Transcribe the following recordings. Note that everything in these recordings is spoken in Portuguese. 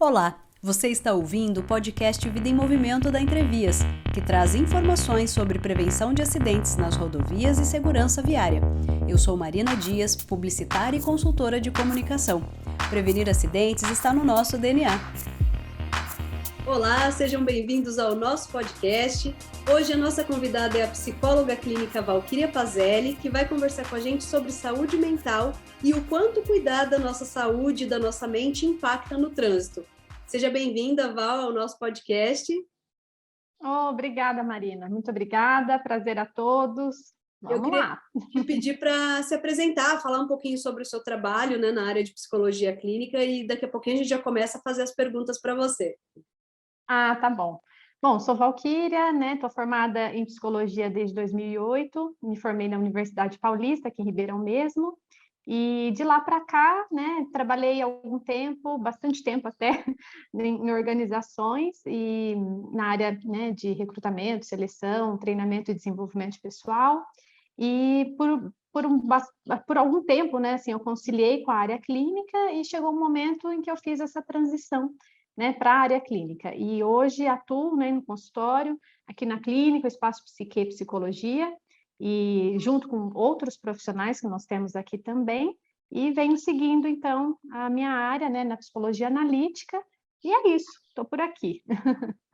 Olá, você está ouvindo o podcast Vida em Movimento da Entrevias, que traz informações sobre prevenção de acidentes nas rodovias e segurança viária. Eu sou Marina Dias, publicitária e consultora de comunicação. Prevenir acidentes está no nosso DNA. Olá, sejam bem-vindos ao nosso podcast. Hoje a nossa convidada é a psicóloga clínica Valquíria Pazelli, que vai conversar com a gente sobre saúde mental e o quanto cuidar da nossa saúde e da nossa mente impacta no trânsito. Seja bem-vinda, Val, ao nosso podcast. Obrigada, Marina. Muito obrigada. Prazer a todos. Vamos lá. Eu pedir para se apresentar, falar um pouquinho sobre o seu trabalho, né, na área de psicologia clínica, e daqui a pouquinho a gente já começa a fazer as perguntas para você. Tá bom. Bom, sou Valquíria, né? Estou formada em psicologia desde 2008. Me formei na Universidade Paulista, aqui em Ribeirão mesmo. E de lá para cá, né, trabalhei algum tempo, bastante tempo até, em organizações e na área, né, de recrutamento, seleção, treinamento e desenvolvimento pessoal. E por algum tempo, né, assim, eu conciliei com a área clínica e chegou um momento em que eu fiz essa transição, né, para a área clínica. E hoje atuo, né, no consultório, aqui na clínica, o Espaço Psique e Psicologia, e junto com outros profissionais que nós temos aqui também, e venho seguindo, então, a minha área, né, na psicologia analítica, e é isso, estou por aqui.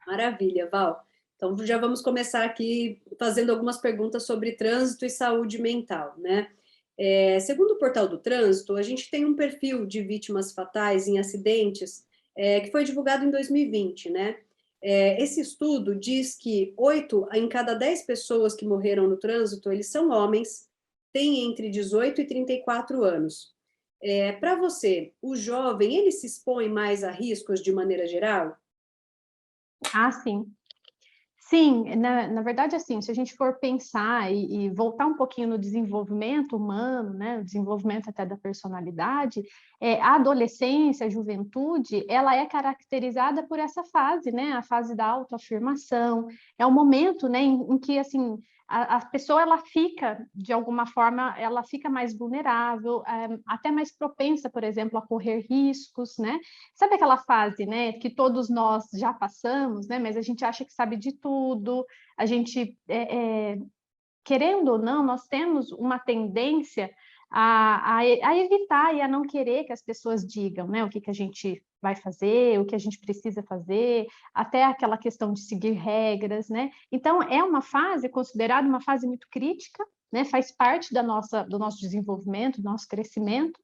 Maravilha, Val. Então já vamos começar aqui fazendo algumas perguntas sobre trânsito e saúde mental, né? Segundo o Portal do Trânsito, a gente tem um perfil de vítimas fatais em acidentes que foi divulgado em 2020, né? Esse estudo diz que 8 em cada 10 pessoas que morreram no trânsito, eles são homens, têm entre 18 e 34 anos. Para você, o jovem, ele se expõe mais a riscos de maneira geral? Sim. Sim, na verdade, assim, se a gente for pensar e voltar um pouquinho no desenvolvimento humano, né, o desenvolvimento até da personalidade, a adolescência, a juventude, ela é caracterizada por essa fase, né, a fase da autoafirmação, é um momento, né, em que, assim, a pessoa, ela fica, de alguma forma, ela fica mais vulnerável, até mais propensa, por exemplo, a correr riscos, né? Sabe aquela fase, né, que todos nós já passamos, né, mas a gente acha que sabe de tudo, a gente, querendo ou não, nós temos uma tendência a evitar e a não querer que as pessoas digam, né, o que a gente vai fazer, o que a gente precisa fazer, até aquela questão de seguir regras, né? Então, é uma fase considerada uma fase muito crítica, né, faz parte do nosso desenvolvimento, do nosso crescimento,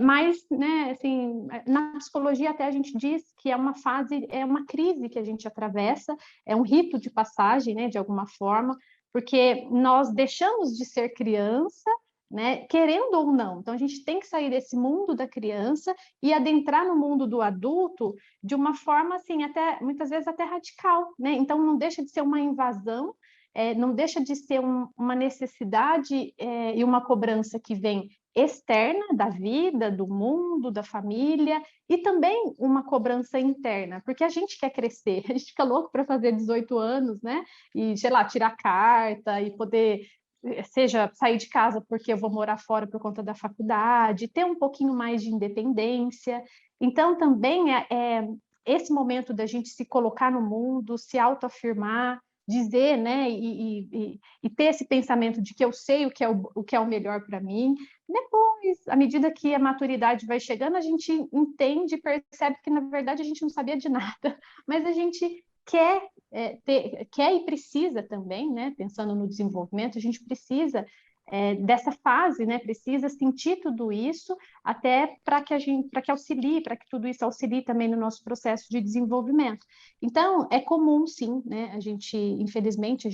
mas, né, assim, na psicologia até a gente diz que é uma fase, é uma crise que a gente atravessa, é um rito de passagem, né, de alguma forma, porque nós deixamos de ser criança, né, querendo ou não. Então, a gente tem que sair desse mundo da criança e adentrar no mundo do adulto de uma forma, assim, até, muitas vezes até radical, né? Então, não deixa de ser uma invasão, não deixa de ser uma necessidade e uma cobrança que vem externa da vida, do mundo, da família, e também uma cobrança interna, porque a gente quer crescer, a gente fica louco para fazer 18 anos, né? E, sei lá, tirar carta e poder, seja sair de casa porque eu vou morar fora por conta da faculdade, ter um pouquinho mais de independência. Então, também é esse momento da gente se colocar no mundo, se autoafirmar, dizer, né, e ter esse pensamento de que eu sei o que é o melhor para mim. Depois, à medida que a maturidade vai chegando, a gente entende e percebe que, na verdade, a gente não sabia de nada, mas a gente quer e precisa também, né, pensando no desenvolvimento, a gente precisa dessa fase, né, precisa sentir tudo isso até para que auxilie, para que tudo isso auxilie também no nosso processo de desenvolvimento. Então, é comum, sim, né, infelizmente,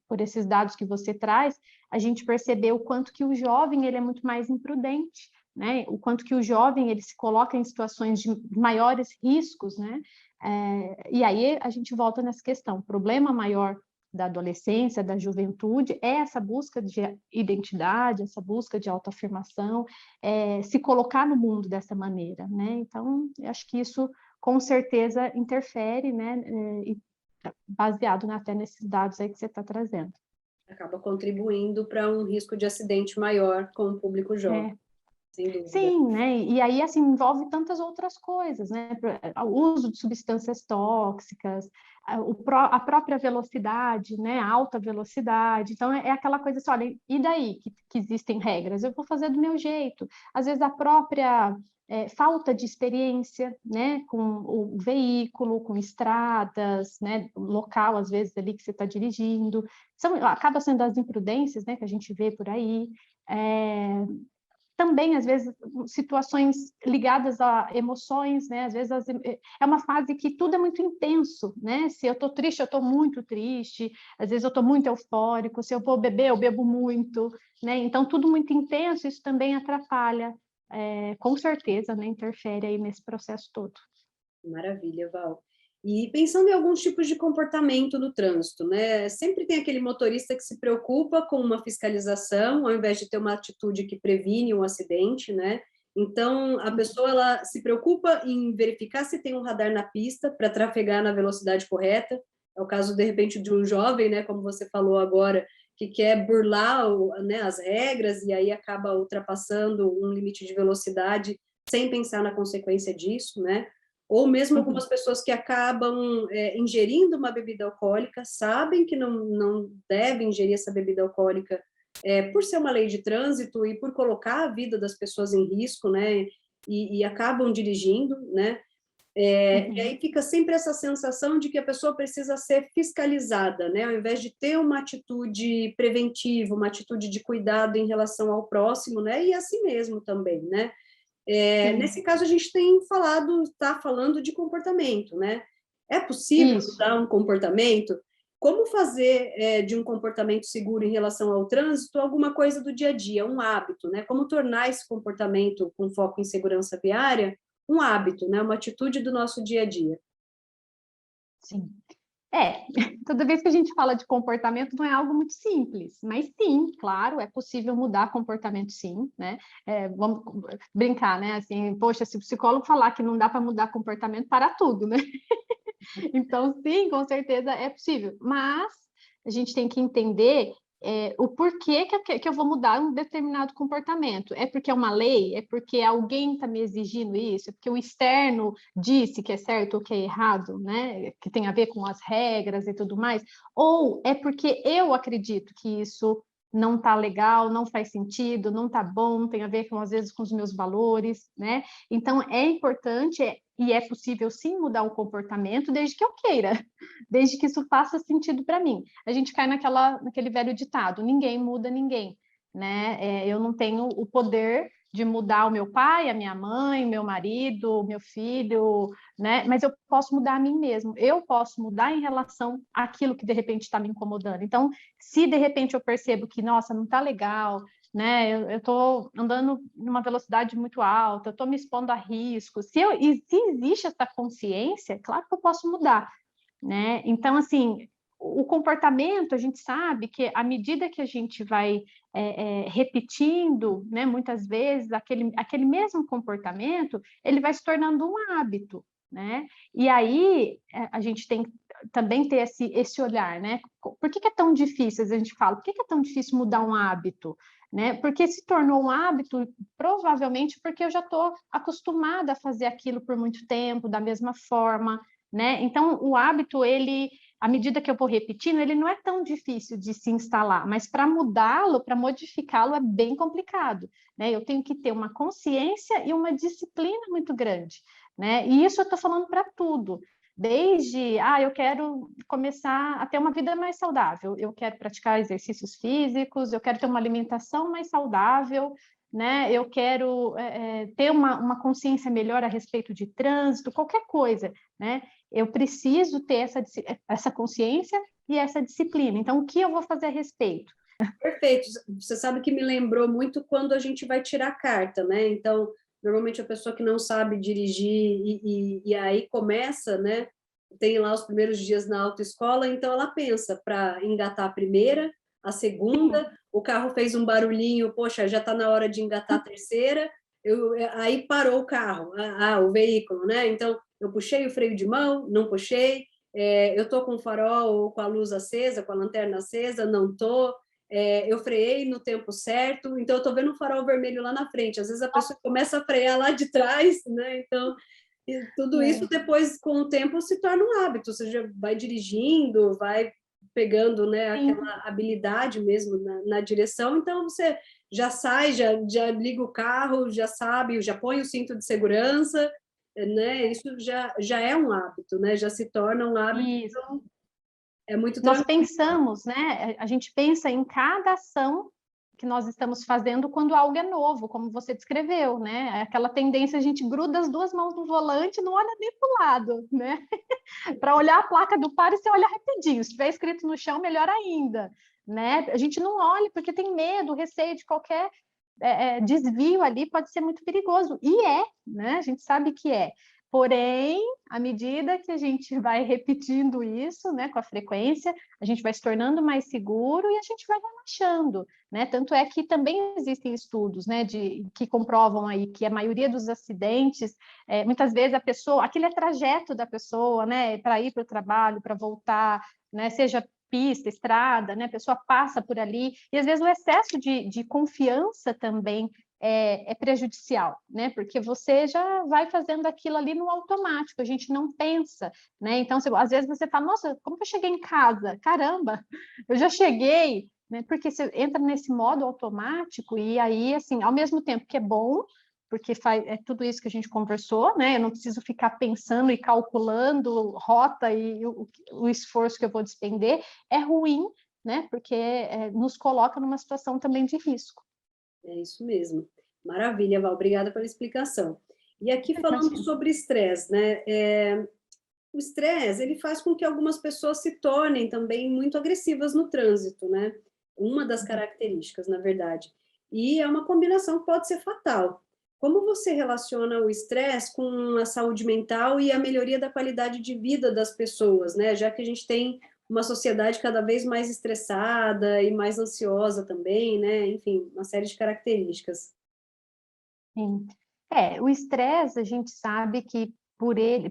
por esses dados que você traz, a gente percebeu o quanto que o jovem ele é muito mais imprudente, né? O quanto que o jovem ele se coloca em situações de maiores riscos, né? E aí a gente volta nessa questão. O problema maior da adolescência, da juventude, é essa busca de identidade, essa busca de autoafirmação, se colocar no mundo dessa maneira, né? Então, eu acho que isso com certeza interfere, né? Baseado até nesses dados aí que você está trazendo. Acaba contribuindo para um risco de acidente maior com o público jovem. sem dúvida. Sim, né? E aí, assim, envolve tantas outras coisas, né? O uso de substâncias tóxicas, a própria velocidade, né? A alta velocidade. Então, é aquela coisa assim, olha, e daí que existem regras? Eu vou fazer do meu jeito. Às vezes, a própria falta de experiência, né? Com o veículo, com estradas, né? Local, às vezes, ali que você está dirigindo. Acaba sendo as imprudências, né? Que a gente vê por aí. Também, às vezes, situações ligadas a emoções, né? Às vezes é uma fase que tudo é muito intenso, né? Se eu estou triste, eu estou muito triste, às vezes eu estou muito eufórico, se eu vou beber, eu bebo muito, né? Então, tudo muito intenso, isso também atrapalha, com certeza, né? Interfere aí nesse processo todo. Maravilha, Val. E pensando em alguns tipos de comportamento no trânsito, né? Sempre tem aquele motorista que se preocupa com uma fiscalização, ao invés de ter uma atitude que previne um acidente, né? Então, a pessoa ela se preocupa em verificar se tem um radar na pista para trafegar na velocidade correta. É o caso, de repente, de um jovem, né? Como você falou agora, que quer burlar né, as regras e aí acaba ultrapassando um limite de velocidade sem pensar na consequência disso, né? Ou mesmo algumas pessoas que acabam ingerindo uma bebida alcoólica, sabem que não devem ingerir essa bebida alcoólica por ser uma lei de trânsito e por colocar a vida das pessoas em risco, né? E acabam dirigindo, né? E aí fica sempre essa sensação de que a pessoa precisa ser fiscalizada, né? Ao invés de ter uma atitude preventiva, uma atitude de cuidado em relação ao próximo, né? E a si mesmo também, né? Nesse caso, a gente está falando de comportamento, né? É possível Isso. mudar um comportamento? Como fazer de um comportamento seguro em relação ao trânsito alguma coisa do dia a dia, um hábito, né? Como tornar esse comportamento com foco em segurança viária um hábito, né? Uma atitude do nosso dia a dia. Sim. Toda vez que a gente fala de comportamento, não é algo muito simples, mas sim, claro, é possível mudar comportamento, sim, né? Vamos brincar, né? Assim, poxa, se o psicólogo falar que não dá para mudar comportamento, para tudo, né? Então, sim, com certeza é possível, mas a gente tem que entender o porquê que eu vou mudar um determinado comportamento. É porque é uma lei? É porque alguém está me exigindo isso? É porque o externo disse que é certo ou que é errado, né? Que tem a ver com as regras e tudo mais? Ou é porque eu acredito que isso não está legal, não faz sentido, não está bom, tem a ver com, às vezes, com os meus valores, né? Então, é importante e é possível, sim, mudar o comportamento desde que eu queira, desde que isso faça sentido para mim. A gente cai naquele velho ditado, ninguém muda ninguém, né? Eu não tenho o poder de mudar o meu pai, a minha mãe, meu marido, meu filho, né? Mas eu posso mudar a mim mesmo. Eu posso mudar em relação àquilo que de repente está me incomodando. Então, se de repente eu percebo que, nossa, não está legal, né? Eu estou andando numa velocidade muito alta, eu estou me expondo a risco. E se existe essa consciência, claro que eu posso mudar, né? Então, assim, o comportamento, a gente sabe que à medida que a gente vai repetindo, né, muitas vezes, aquele mesmo comportamento, ele vai se tornando um hábito, né? E aí a gente tem que também ter esse olhar, né? Por que é tão difícil? A gente fala, por que é tão difícil mudar um hábito? Né? Porque se tornou um hábito, provavelmente porque eu já estou acostumada a fazer aquilo por muito tempo, da mesma forma, né? Então, o hábito, à medida que eu vou repetindo, ele não é tão difícil de se instalar, mas para mudá-lo, para modificá-lo, é bem complicado, né? Eu tenho que ter uma consciência e uma disciplina muito grande, né? E isso eu estou falando para tudo. Desde, eu quero começar a ter uma vida mais saudável, eu quero praticar exercícios físicos, eu quero ter uma alimentação mais saudável, né? Eu quero ter uma consciência melhor a respeito de trânsito, qualquer coisa, né? Eu preciso ter essa consciência e essa disciplina. Então, o que eu vou fazer a respeito? Perfeito. Você sabe que me lembrou muito quando a gente vai tirar carta, né? Então, normalmente a pessoa que não sabe dirigir e aí começa, né? Tem lá os primeiros dias na autoescola, então ela pensa para engatar a primeira, a segunda, o carro fez um barulhinho, poxa, já está na hora de engatar a terceira, aí parou o carro, o veículo, né? Então, eu puxei o freio de mão, não puxei, eu estou com o farol ou com a luz acesa, com a lanterna acesa, não estou. eu freiei no tempo certo, então eu estou vendo um farol vermelho lá na frente. Às vezes a pessoa começa a frear lá de trás, né? Então, tudo isso É. depois, com o tempo, se torna um hábito. Você já vai dirigindo, vai pegando, né, Sim. aquela habilidade mesmo na direção, então você já sai, já liga o carro, já sabe, já põe o cinto de segurança, né? Isso já é um hábito, né? Já se torna um hábito, Isso. então é muito Nós tranquilo. pensamos, né? A gente pensa em cada ação que nós estamos fazendo quando algo é novo, como você descreveu, né? Aquela tendência, a gente gruda as duas mãos no volante, não olha nem para o lado, né? Para olhar a placa do par, você olha rapidinho. Se tiver escrito no chão, melhor ainda, né? A gente não olha porque tem medo, receio de qualquer desvio ali, pode ser muito perigoso. E né? A gente sabe que é. Porém, à medida que a gente vai repetindo isso, né, com a frequência, a gente vai se tornando mais seguro e a gente vai relaxando, né? Tanto é que também existem estudos, né, que comprovam aí que a maioria dos acidentes, muitas vezes a pessoa, aquele é trajeto da pessoa, né, para ir para o trabalho, para voltar, né, seja pista, estrada, né, a pessoa passa por ali, e às vezes o excesso de confiança também é prejudicial, né? Porque você já vai fazendo aquilo ali no automático, a gente não pensa, né? Então, às vezes você fala, nossa, como que eu cheguei em casa? Caramba, eu já cheguei, né? Porque você entra nesse modo automático e aí, assim, ao mesmo tempo que é bom, porque é tudo isso que a gente conversou, né? Eu não preciso ficar pensando e calculando rota e o esforço que eu vou despender, é ruim, né? Porque nos coloca numa situação também de risco. É isso mesmo. Maravilha, Val, obrigada pela explicação. E aqui falando Imagina. sobre estresse, né? O estresse, ele faz com que algumas pessoas se tornem também muito agressivas no trânsito, né? Uma das características, na verdade. E é uma combinação que pode ser fatal. Como você relaciona o estresse com a saúde mental e a melhoria da qualidade de vida das pessoas, né? Já que a gente tem uma sociedade cada vez mais estressada e mais ansiosa também, né? Enfim, uma série de características. Sim. O estresse, a gente sabe que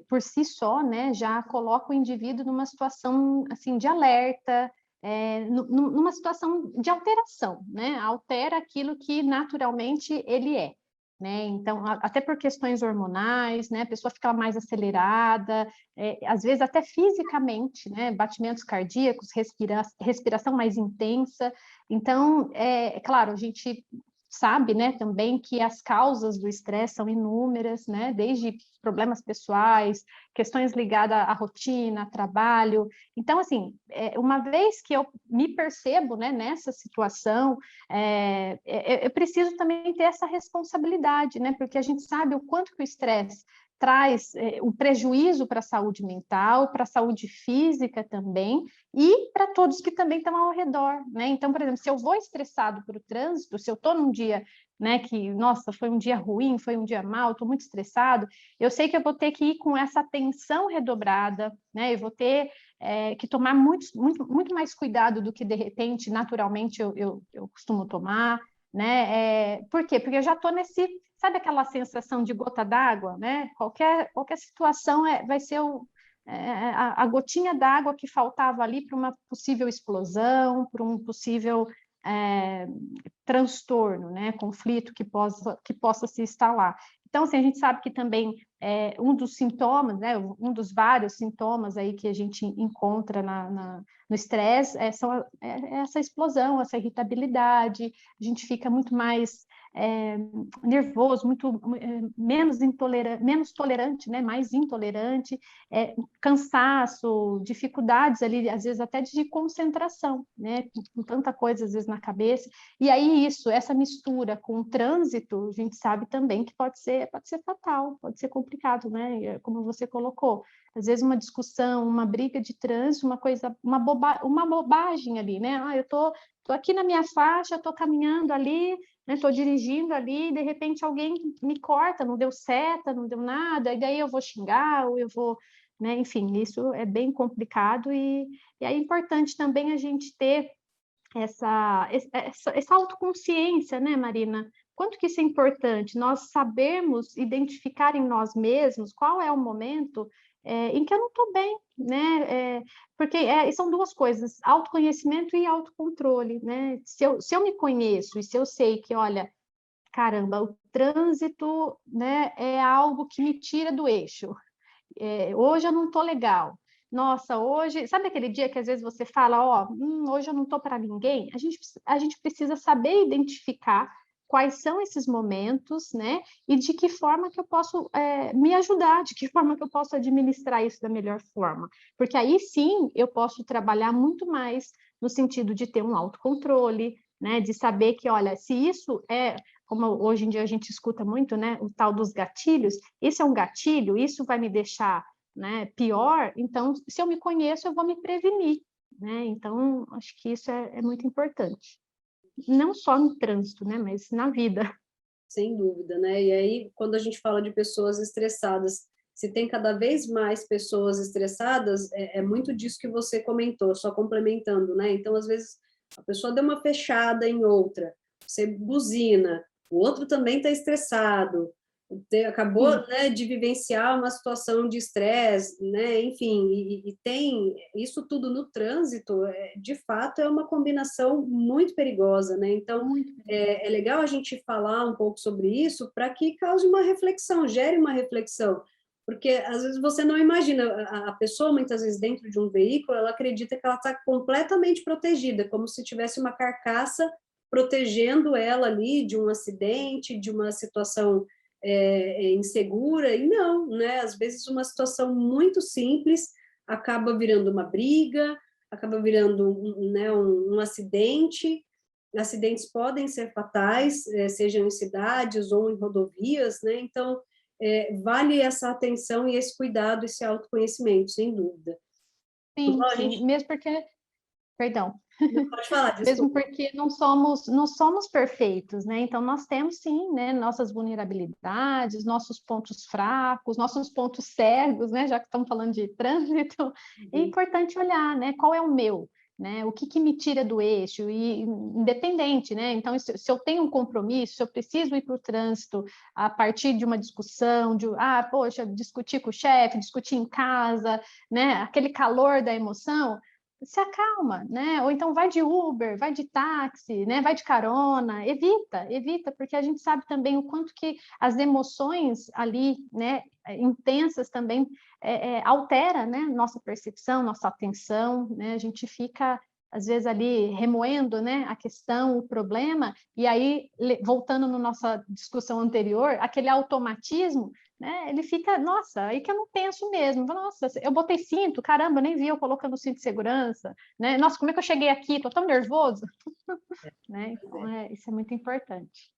por si só, né, já coloca o indivíduo numa situação assim de alerta, numa situação de alteração, né? Altera aquilo que naturalmente ele é, né? Então, até por questões hormonais, né? A pessoa fica mais acelerada, às vezes até fisicamente, né? Batimentos cardíacos, respiração mais intensa. Então, é claro, a gente sabe, né, também que as causas do estresse são inúmeras, né, desde problemas pessoais, questões ligadas à rotina, trabalho. Então, assim, uma vez que eu me percebo, né, nessa situação, eu preciso também ter essa responsabilidade, né, porque a gente sabe o quanto que o estresse traz um prejuízo para a saúde mental, para a saúde física também, e para todos que também estão ao redor, né? Então, por exemplo, se eu vou estressado para o trânsito, se eu estou num dia, né, que, nossa, foi um dia ruim, foi um dia mau, estou muito estressado, eu sei que eu vou ter que ir com essa atenção redobrada, né? Eu vou ter que tomar muito mais cuidado do que, de repente, naturalmente eu costumo tomar, né? Por quê? Porque eu já estou nesse, sabe aquela sensação de gota d'água, né? Qualquer situação vai ser a gotinha d'água que faltava ali para uma possível explosão, para um possível transtorno, né, conflito que possa se instalar. Então, assim, a gente sabe que também um dos sintomas, né, um dos vários sintomas aí que a gente encontra no estresse essa explosão, essa irritabilidade, a gente fica muito mais nervoso, menos tolerante, né, mais intolerante, cansaço, dificuldades ali, às vezes até de concentração, né, com tanta coisa às vezes na cabeça. E aí essa mistura com o trânsito, a gente sabe também que pode ser fatal, pode ser complicado, né? Como você colocou, às vezes uma discussão, uma briga de trânsito, uma bobagem ali, né? Eu tô aqui na minha faixa, tô caminhando ali, né? Tô dirigindo ali, e de repente alguém me corta, não deu seta, não deu nada, e daí eu vou xingar, ou eu vou, né? Enfim, isso é bem complicado e é importante também a gente ter essa autoconsciência, né, Marina? quanto que isso é importante, nós sabermos identificar em nós mesmos qual é o momento em que eu não estou bem, né? Porque são duas coisas, autoconhecimento e autocontrole, né? Se eu me conheço e se eu sei que, olha, caramba, o trânsito, né, é algo que me tira do eixo. Hoje eu não estou legal. Nossa, hoje... Sabe aquele dia que às vezes você fala, ó, hoje eu não estou para ninguém? A gente precisa saber identificar quais são esses momentos, né? E de que forma que eu posso me ajudar, de que forma que eu posso administrar isso da melhor forma. Porque aí sim eu posso trabalhar muito mais no sentido de ter um autocontrole, né? De saber que, olha, se isso como hoje em dia a gente escuta muito, né? O tal dos gatilhos, isso é um gatilho, isso vai me deixar, né, pior, então, se eu me conheço, eu vou me prevenir, né? Então, acho que isso é muito importante. Não só no trânsito, né, mas na vida. Sem dúvida, né? E aí, quando a gente fala de pessoas estressadas, se tem cada vez mais pessoas estressadas, é muito disso que você comentou, só complementando, né? Então, às vezes, a pessoa deu uma fechada em outra, você buzina, o outro também está estressado, acabou, Sim, né, de vivenciar uma situação de estresse, né? Enfim, e tem isso tudo no trânsito, de fato, é uma combinação muito perigosa, né? Então, muito. é legal a gente falar um pouco sobre isso para que cause uma reflexão, gere uma reflexão, porque às vezes você não imagina, a pessoa muitas vezes dentro de um veículo, ela acredita que ela está completamente protegida, como se tivesse uma carcaça protegendo ela ali de um acidente, de uma situação insegura, e não, né? Às vezes uma situação muito simples acaba virando uma briga, acaba virando né, um acidente. Acidentes podem ser fatais, sejam em cidades ou em rodovias, né? Então, vale essa atenção e esse cuidado, esse autoconhecimento, sem dúvida. Bom, Sim, a sim, gente mesmo porque, perdão, pode falar, mesmo desculpa. porque não somos perfeitos, né? Então nós temos sim, né, nossas vulnerabilidades, nossos pontos fracos, nossos pontos cegos, né? Já que estamos falando de trânsito, é Uhum. importante olhar, né? Qual é o meu, né? O que me tira do eixo e independente, né? Então se eu tenho um compromisso, se eu preciso ir para o trânsito a partir de uma discussão, poxa, discutir com o chefe, discutir em casa, né? Aquele calor da emoção, se acalma, né? Ou então vai de Uber, vai de táxi, né? Vai de carona, evita, porque a gente sabe também o quanto que as emoções ali, né, intensas também altera, né, nossa percepção, nossa atenção, né? A gente fica às vezes ali remoendo, né, a questão, o problema, e aí voltando na nossa discussão anterior, aquele automatismo, né? Ele fica, nossa, aí que eu não penso mesmo. Nossa, eu botei cinto, caramba, nem vi eu colocando cinto de segurança, né? Nossa, como é que eu cheguei aqui? Tô tão nervoso, né? Então, isso é muito importante.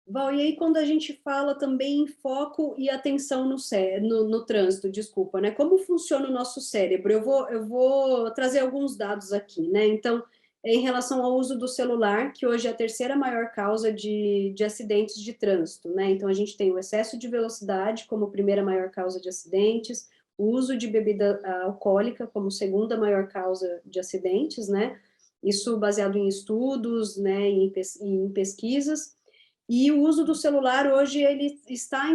Val, e aí quando a gente fala também em foco e atenção no trânsito, desculpa, né? Como funciona o nosso cérebro? Eu vou trazer alguns dados aqui, né? Então, em relação ao uso do celular, que hoje é a terceira maior causa de acidentes de trânsito, né? Então, a gente tem o excesso de velocidade como primeira maior causa de acidentes, o uso de bebida alcoólica como segunda maior causa de acidentes, né? Isso baseado em estudos, né, em pesquisas. E o uso do celular hoje ele está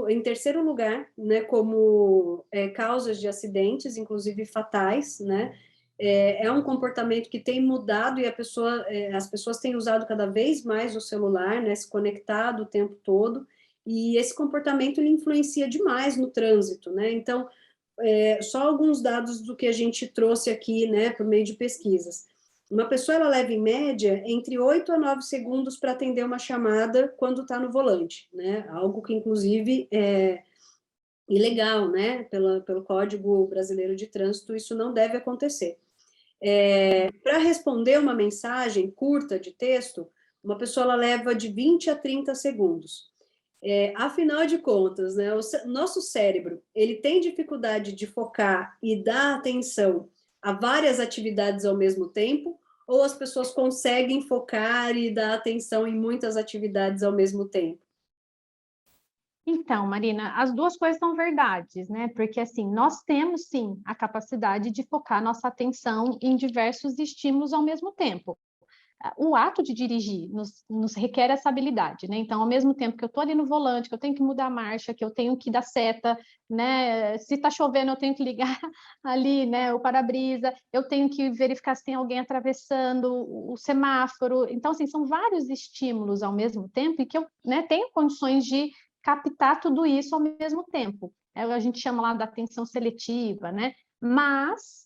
em terceiro lugar, né, como causas de acidentes, inclusive fatais, né? É um comportamento que tem mudado e as pessoas têm usado cada vez mais o celular, né, se conectado o tempo todo, e esse comportamento ele influencia demais no trânsito, né? Então, só alguns dados do que a gente trouxe aqui, né, por meio de pesquisas. Uma pessoa ela leva, em média, entre 8 a 9 segundos para atender uma chamada quando está no volante, né? Algo que, inclusive, é ilegal, né? Pelo Código Brasileiro de Trânsito, isso não deve acontecer. Para responder uma mensagem curta de texto, uma pessoa ela leva de 20 a 30 segundos. Afinal de contas, né, nosso cérebro ele tem dificuldade de focar e dar atenção a várias atividades ao mesmo tempo, ou as pessoas conseguem focar e dar atenção em muitas atividades ao mesmo tempo? Então, Marina, as duas coisas são verdades, né? Porque assim, nós temos sim a capacidade de focar nossa atenção em diversos estímulos ao mesmo tempo. o ato de dirigir nos requer essa habilidade, né? Então, ao mesmo tempo que eu estou ali no volante, que eu tenho que mudar a marcha, que eu tenho que dar seta, né? Se está chovendo, eu tenho que ligar ali, né, o para-brisa, eu tenho que verificar se tem alguém atravessando o semáforo. Então, assim, são vários estímulos ao mesmo tempo e que eu, né, tenho condições de captar tudo isso ao mesmo tempo. A gente chama lá da atenção seletiva, né? Mas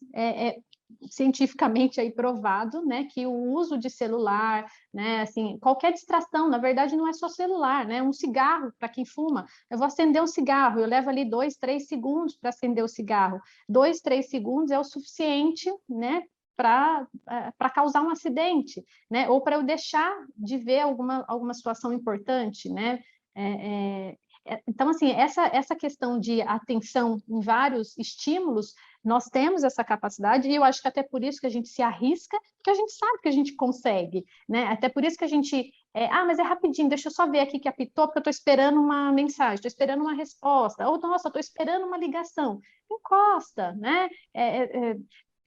cientificamente aí provado, né, que o uso de celular, né, assim, qualquer distração, na verdade não é só celular, né, um cigarro para quem fuma, eu vou acender um cigarro, eu levo ali 2, 3 segundos para acender o cigarro, 2, 3 segundos é o suficiente, né, para causar um acidente, né, ou para eu deixar de ver alguma situação importante, né, então, assim, essa questão de atenção em vários estímulos, nós temos essa capacidade, e eu acho que até por isso que a gente se arrisca, porque a gente sabe que a gente consegue, né? Até por isso que a gente... mas é rapidinho, deixa eu só ver aqui que apitou, porque eu estou esperando uma mensagem, estou esperando uma resposta, ou, nossa, estou esperando uma ligação. Encosta, né?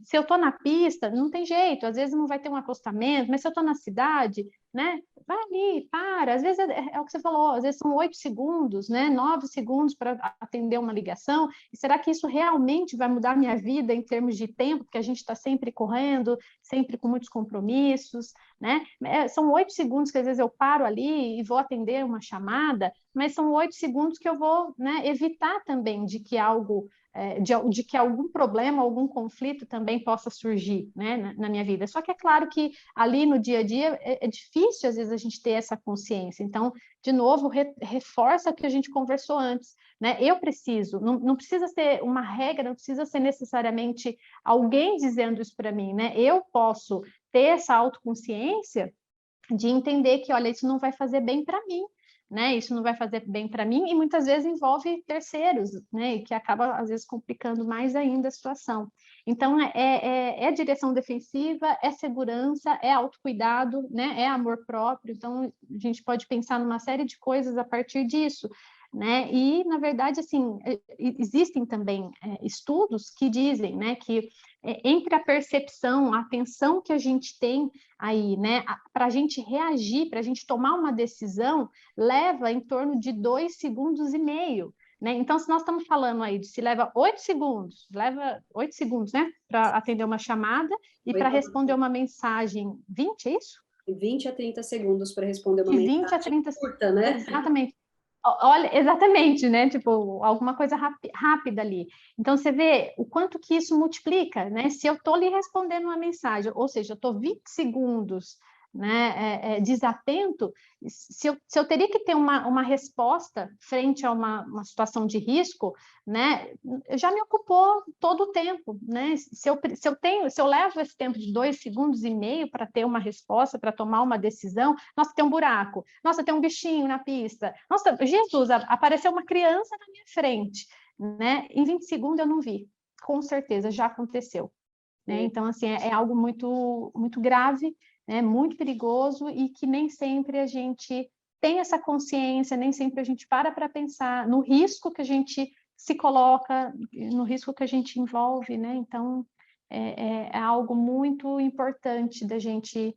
Se eu estou na pista, não tem jeito, às vezes não vai ter um acostamento, mas se eu estou na cidade, né, vai ali, para, às vezes é o que você falou, às vezes são 8 segundos, né, 9 segundos para atender uma ligação, e será que isso realmente vai mudar a minha vida em termos de tempo, porque a gente está sempre correndo, sempre com muitos compromissos, né, são 8 segundos que às vezes eu paro ali e vou atender uma chamada, mas são 8 segundos que eu vou, né, evitar também de que algo de que algum problema, algum conflito também possa surgir, né, na minha vida. Só que é claro que ali no dia a dia é difícil, às vezes, a gente ter essa consciência. Então, de novo, reforça o que a gente conversou antes, né? Eu preciso, não precisa ser uma regra, não precisa ser necessariamente alguém dizendo isso para mim, né? Eu posso ter essa autoconsciência de entender que, olha, isso não vai fazer bem para mim, né? Isso não vai fazer bem para mim e muitas vezes envolve terceiros, né? E que acaba às vezes complicando mais ainda a situação. Então é direção defensiva, é segurança, é autocuidado, né? É amor próprio. Então a gente pode pensar numa série de coisas a partir disso. Né? E, na verdade, assim, existem também estudos que dizem, né, que entre a percepção, a atenção que a gente tem aí, né, para a gente reagir, para a gente tomar uma decisão, leva em torno de 2,5 segundos, né? Então, se nós estamos falando aí de se leva 8 segundos, né, para atender uma chamada e para responder uma mensagem 20, é isso? 20 a 30 segundos para responder uma De 20 a mensagem 30 curta, né? Exatamente. Olha, exatamente, né? Tipo, alguma coisa rápida ali. Então, você vê o quanto que isso multiplica, né? Se eu estou ali respondendo uma mensagem, ou seja, eu estou 20 segundos, né, desatento, se eu teria que ter uma resposta frente a uma situação de risco, né, já me ocupou todo o tempo, né? Se eu levo esse tempo de 2,5 segundos para ter uma resposta, para tomar uma decisão, nossa, tem um buraco, nossa, tem um bichinho na pista, nossa, Jesus, apareceu uma criança na minha frente, né? Em 20 segundos eu não vi, com certeza já aconteceu. Né? Então, assim, é algo muito, muito grave, né? Muito perigoso e que nem sempre a gente tem essa consciência, nem sempre a gente para pensar no risco que a gente se coloca, no risco que a gente envolve, né? Então, é algo muito importante da gente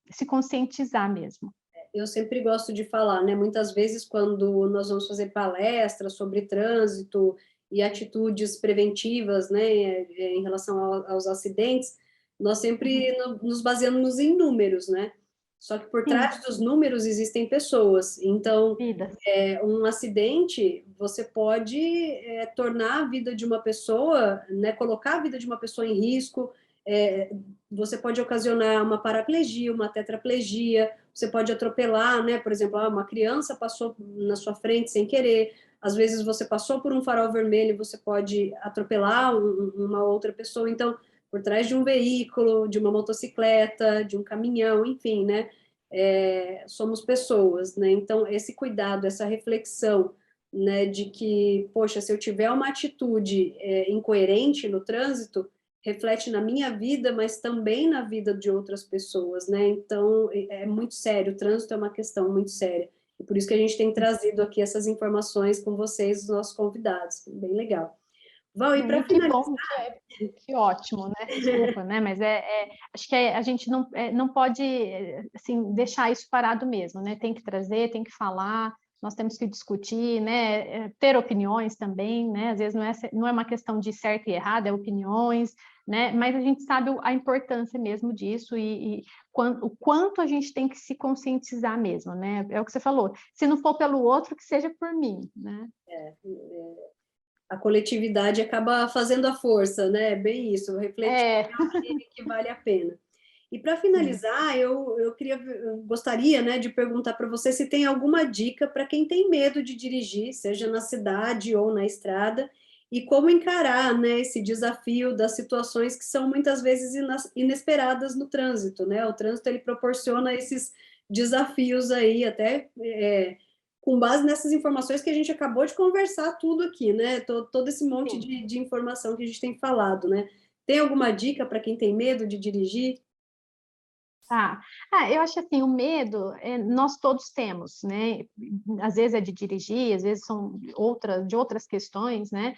se conscientizar mesmo. Eu sempre gosto de falar, né? Muitas vezes, quando nós vamos fazer palestras sobre trânsito e atitudes preventivas, né, em relação aos acidentes, nós sempre nos baseamos em números, né? Só que por trás dos números existem pessoas. Então, um acidente, você pode tornar a vida de uma pessoa, né, colocar a vida de uma pessoa em risco, você pode ocasionar uma paraplegia, uma tetraplegia, você pode atropelar, né? Por exemplo, uma criança passou na sua frente sem querer, às vezes você passou por um farol vermelho, você pode atropelar uma outra pessoa. Então, por trás de um veículo, de uma motocicleta, de um caminhão, enfim, né? Somos pessoas, né? Então, esse cuidado, essa reflexão, né, de que, poxa, se eu tiver uma atitude incoerente no trânsito, reflete na minha vida, mas também na vida de outras pessoas, né? Então, é muito sério, o trânsito é uma questão muito séria. E por isso que a gente tem trazido aqui essas informações com vocês, os nossos convidados. Bem legal. Val, e para Que finalizar... bom, que ótimo, né? Desculpa, né? Mas acho que a gente não pode assim, deixar isso parado mesmo, né? Tem que trazer, tem que falar, nós temos que discutir, né? Ter opiniões também, né? Às vezes não é uma questão de certo e errado, é opiniões, né? Mas a gente sabe a importância mesmo disso e o quanto a gente tem que se conscientizar mesmo, né? É o que você falou, se não for pelo outro, que seja por mim, né? A coletividade acaba fazendo a força, né? Bem isso, refletir É, que vale a pena. E para sim. finalizar, eu gostaria, né, de perguntar para você se tem alguma dica para quem tem medo de dirigir, seja na cidade ou na estrada, e como encarar, né, esse desafio das situações que são muitas vezes inesperadas no trânsito, né? O trânsito ele proporciona esses desafios aí, até com base nessas informações que a gente acabou de conversar tudo aqui, né? Todo esse monte Sim. de informação que a gente tem falado, né? Tem alguma dica para quem tem medo de dirigir? Tá. Eu acho assim, o medo, nós todos temos, né? Às vezes é de dirigir, às vezes são de outras questões, né?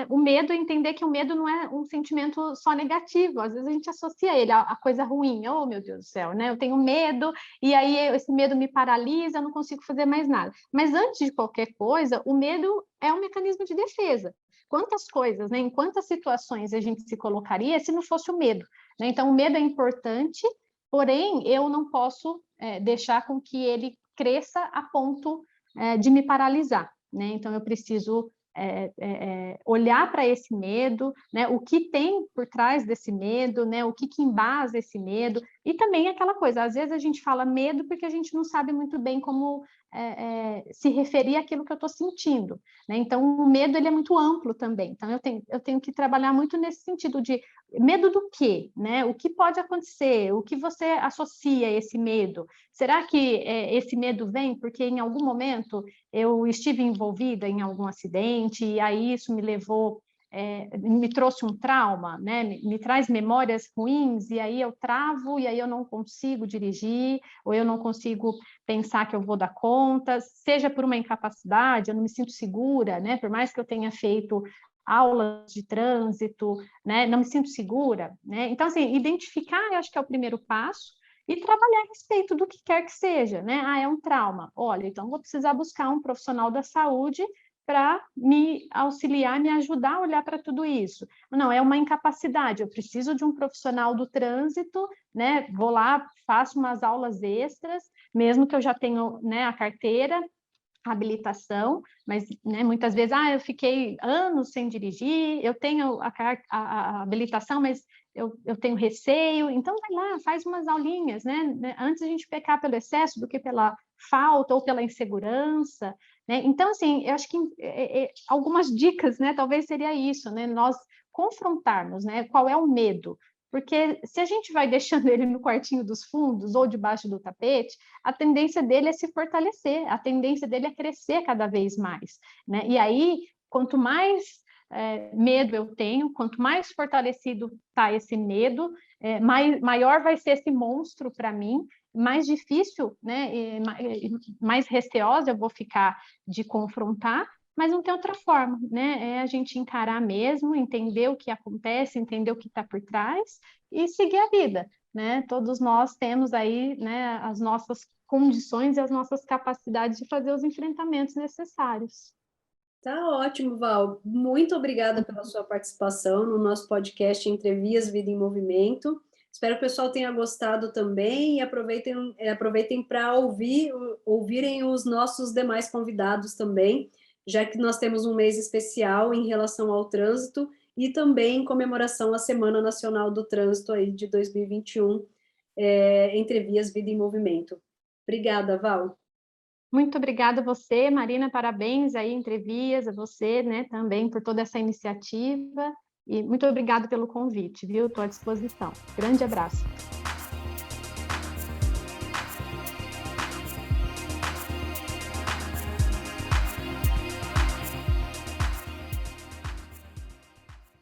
O medo, entender que o medo não é um sentimento só negativo, às vezes a gente associa ele a coisa ruim, oh meu Deus do céu, né? Eu tenho medo, e aí esse medo me paralisa, eu não consigo fazer mais nada. Mas antes de qualquer coisa, o medo é um mecanismo de defesa. Quantas coisas, né? Em quantas situações a gente se colocaria se não fosse o medo? Né? Então, o medo é importante, porém, eu não posso deixar com que ele cresça a ponto de me paralisar. Né? Então, eu preciso olhar para esse medo, né? O que tem por trás desse medo, né? O que embasa esse medo, e também aquela coisa, às vezes a gente fala medo porque a gente não sabe muito bem como se referir àquilo que eu estou sentindo. Né? Então, o medo ele é muito amplo também. Então, eu tenho que trabalhar muito nesse sentido de medo do quê? Né? O que pode acontecer? O que você associa a esse medo? Será que esse medo vem porque em algum momento eu estive envolvida em algum acidente e aí isso me levou, me trouxe um trauma, né? Me traz memórias ruins e aí eu travo e aí eu não consigo dirigir ou eu não consigo pensar que eu vou dar conta, seja por uma incapacidade, eu não me sinto segura, né? Por mais que eu tenha feito aulas de trânsito, né? Não me sinto segura, né? Então, assim, identificar, eu acho que é o primeiro passo, e trabalhar a respeito do que quer que seja, né? É um trauma. Olha, então vou precisar buscar um profissional da saúde para me auxiliar, me ajudar a olhar para tudo isso. Não, é uma incapacidade, eu preciso de um profissional do trânsito, né? Vou lá, faço umas aulas extras, mesmo que eu já tenha, né, a carteira, habilitação, mas né, muitas vezes, eu fiquei anos sem dirigir, eu tenho a habilitação, mas eu tenho receio, então vai lá, faz umas aulinhas, né? Antes a gente pecar pelo excesso do que pela falta ou pela insegurança, né? Então, assim, eu acho que algumas dicas, né? Talvez seria isso, né? Nós confrontarmos, né? Qual é o medo? Porque se a gente vai deixando ele no quartinho dos fundos ou debaixo do tapete, a tendência dele é se fortalecer, a tendência dele é crescer cada vez mais. Né? E aí, quanto mais medo eu tenho, quanto mais fortalecido está esse medo, maior vai ser esse monstro para mim, mais difícil, né, mais receosa eu vou ficar de confrontar, mas não tem outra forma, né? É a gente encarar mesmo, entender o que acontece, entender o que está por trás e seguir a vida, né? Todos nós temos aí, né, as nossas condições e as nossas capacidades de fazer os enfrentamentos necessários. Tá ótimo, Val. Muito obrigada pela sua participação no nosso podcast Entrevias Vida em Movimento. Espero que o pessoal tenha gostado também e aproveitem para ouvirem os nossos demais convidados também, já que nós temos um mês especial em relação ao trânsito e também em comemoração à Semana Nacional do Trânsito aí de 2021, Entrevias Vida em Movimento. Obrigada, Val. Muito obrigada a você, Marina, parabéns aí, Entrevias, a você, né, também por toda essa iniciativa, e muito obrigada pelo convite, viu? Estou à disposição. Grande abraço.